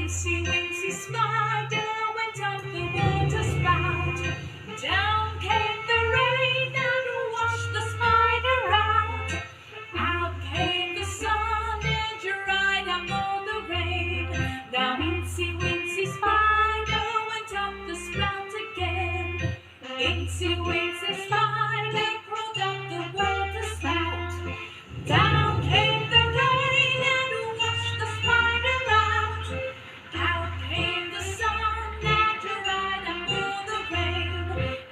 Incy Wincy Spider went up the water spout. Down came the rain and washed the spider out. Out came the sun and dried up all the rain. Now Incy Wincy Spider went up the spout again. Incy Wincy Spider crawled up the water spout. Down came the rain and washed the spider out. Out came the sun and dried up all the rain.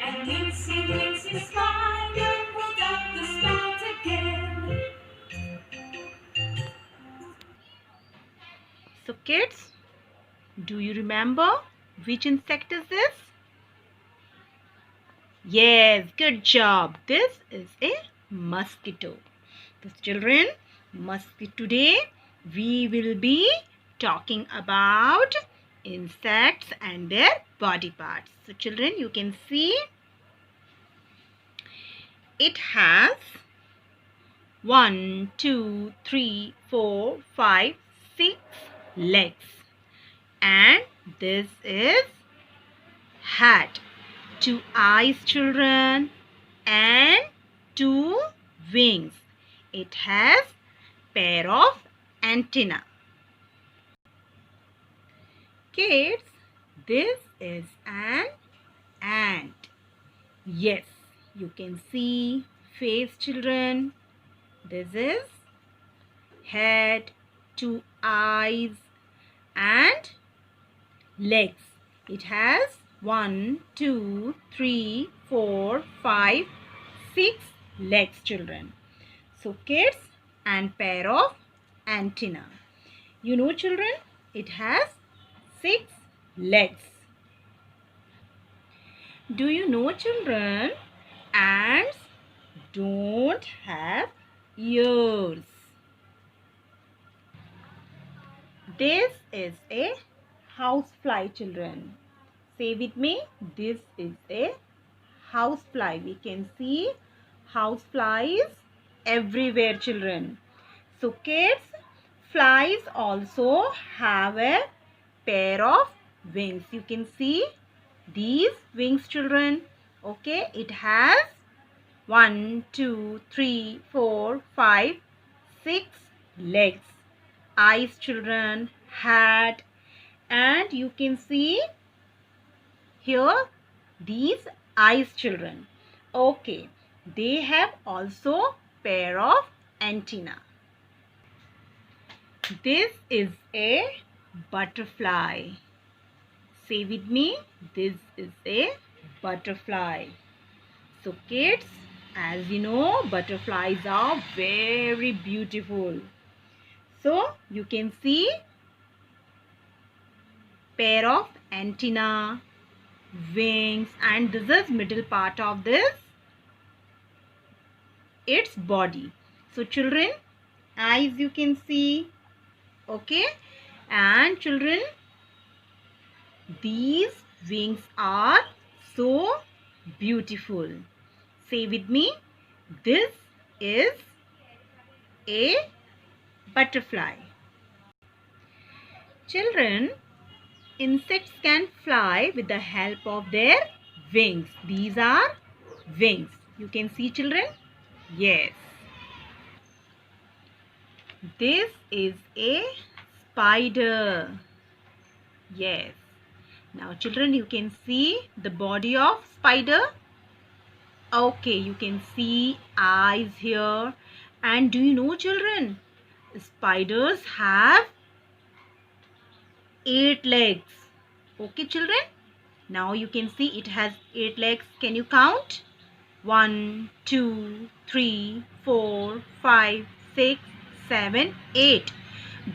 And Incy Wincy Spider crawled up the spout again. So kids, do you remember which insect is this? Yes, good job. This is a mosquito. So children, today we will be talking about insects and their body parts. So children, you can see it has 1, 2, 3, 4, 5, 6 legs. And this is hat. 2 eyes, children, and 2 wings. It has pair of antenna. Kids, this is an ant. Yes, you can see face, children. This is head, 2 eyes, and legs. It has 1, 2, 3, 4, 5, 6 legs, children. So kids, and pair of antenna. You know, children, it has 6 legs. Do you know, children, ants don't have ears. This is a housefly, children. Say with me, this is a housefly. We can see houseflies everywhere, children. So kids, flies also have a pair of wings. You can see these wings, children. Okay, it has 1, 2, 3, 4, 5, 6 legs. Eyes, children, head, and you can see here these eyes, children. Okay, they have also pair of antenna. This is a butterfly. Say with me, this is a butterfly. So kids, as you know, butterflies are very beautiful. So you can see pair of antenna, wings, and this is middle part of this, its body. So children, eyes you can see. Okay, and children, these wings are so beautiful. Say with me, this is a butterfly. Children, insects can fly with the help of their wings. These are wings. You can see, children? Yes. This is a spider. Yes. Now, children, you can see the body of spider. Okay, you can see eyes here. And do you know, children, spiders have 8 legs. Okay, children. Now you can see it has 8 legs. Can you count? 1, 2, 3, 4, 5, 6, 7, 8.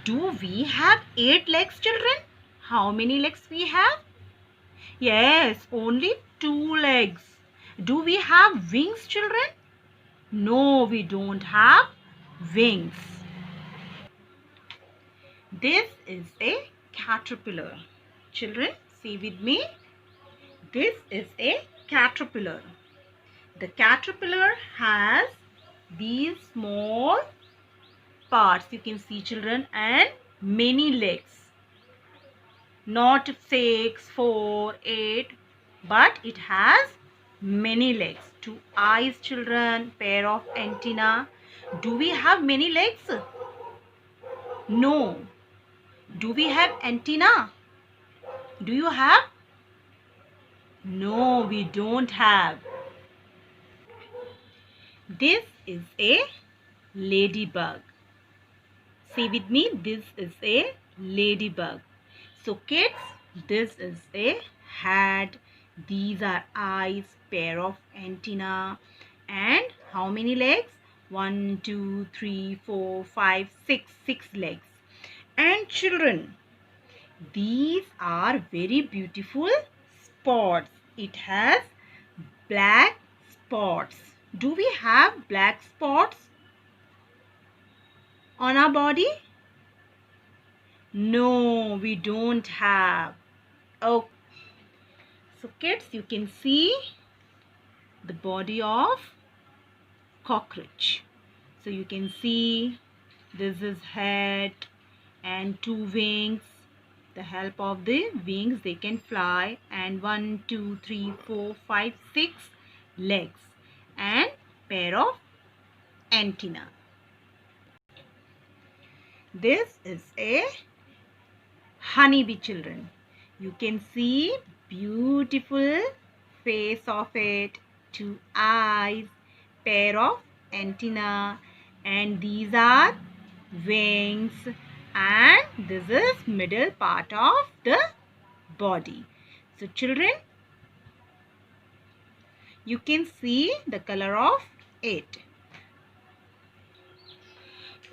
Do we have 8 legs, children? How many legs we have? Yes, only 2 legs. Do we have wings, children? No, we don't have wings. This is a caterpillar. Children, see with me. This is a caterpillar. The caterpillar has these small parts. You can see, children, and many legs. Not 6, 4, 8, but it has many legs. 2 eyes, children, pair of antenna. Do we have many legs? No. Do we have antenna? Do you have? No, we don't have. This is a ladybug. Say with me, this is a ladybug. So kids, this is a head. These are eyes, pair of antenna. And how many legs? 1, 2, 3, 4, 5, 6. 6 legs. And children, these are very beautiful spots. It has black spots. Do we have black spots on our body? No, we don't have. Oh, so kids, you can see the body of cockroach. So you can see this is head and 2 wings. The help of the wings they can fly, and 1, 2, 3, 4, 5, 6 legs and pair of antenna. This is a honeybee, children. You can see beautiful face of it, 2 eyes, pair of antenna, and these are wings, and this is middle part of the body. So children, you can see the color of it.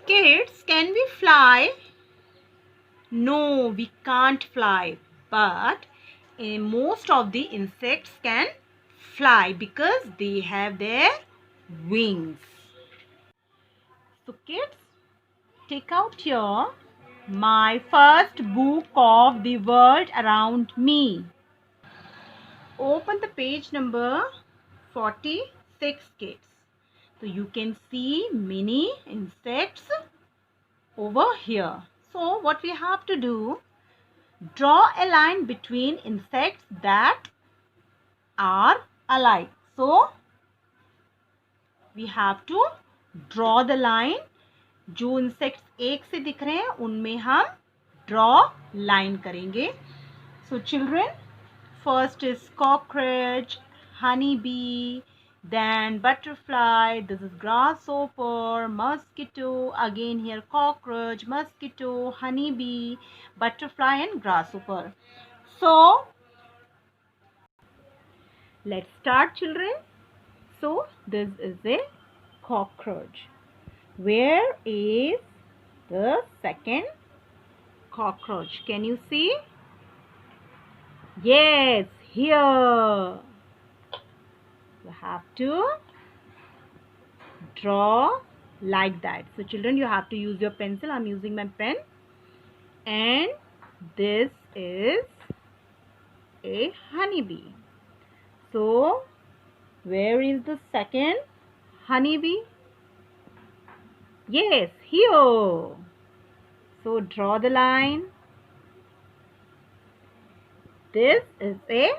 Kids, can we fly? No, we can't fly, but most of the insects can fly because they have their wings. So kids, take out here my first book of The World Around Me. Open the page number 46, kids. So you can see many insects over here. So what we have to do, draw a line between insects that are alike. So we have to draw the line. जो insects एक से दिख रहे हैं उनमें हम draw line करेंगे. So children, first is cockroach, honeybee, then butterfly, this is grasshopper, mosquito, again here cockroach, mosquito, honeybee, butterfly and grasshopper. So let's start, children. So this is a cockroach. Where is the second cockroach? Can you see? Yes, here. You have to draw like that. So children, you have to use your pencil. I'm using my pen. And this is a honeybee. So where is the second honeybee? Yes, here. So draw the line. This is a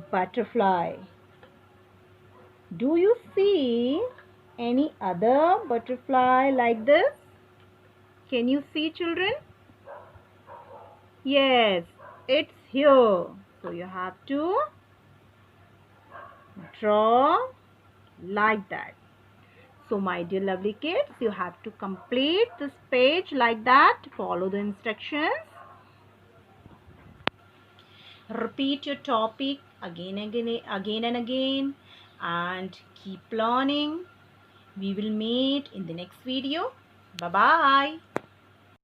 butterfly. Do you see any other butterfly like this? Can you see, children? Yes, it's here. So you have to draw like that. So my dear lovely kids, you have to complete this page like that. Follow the instructions. Repeat your topic again and again, and keep learning. We will meet in the next video. Bye bye.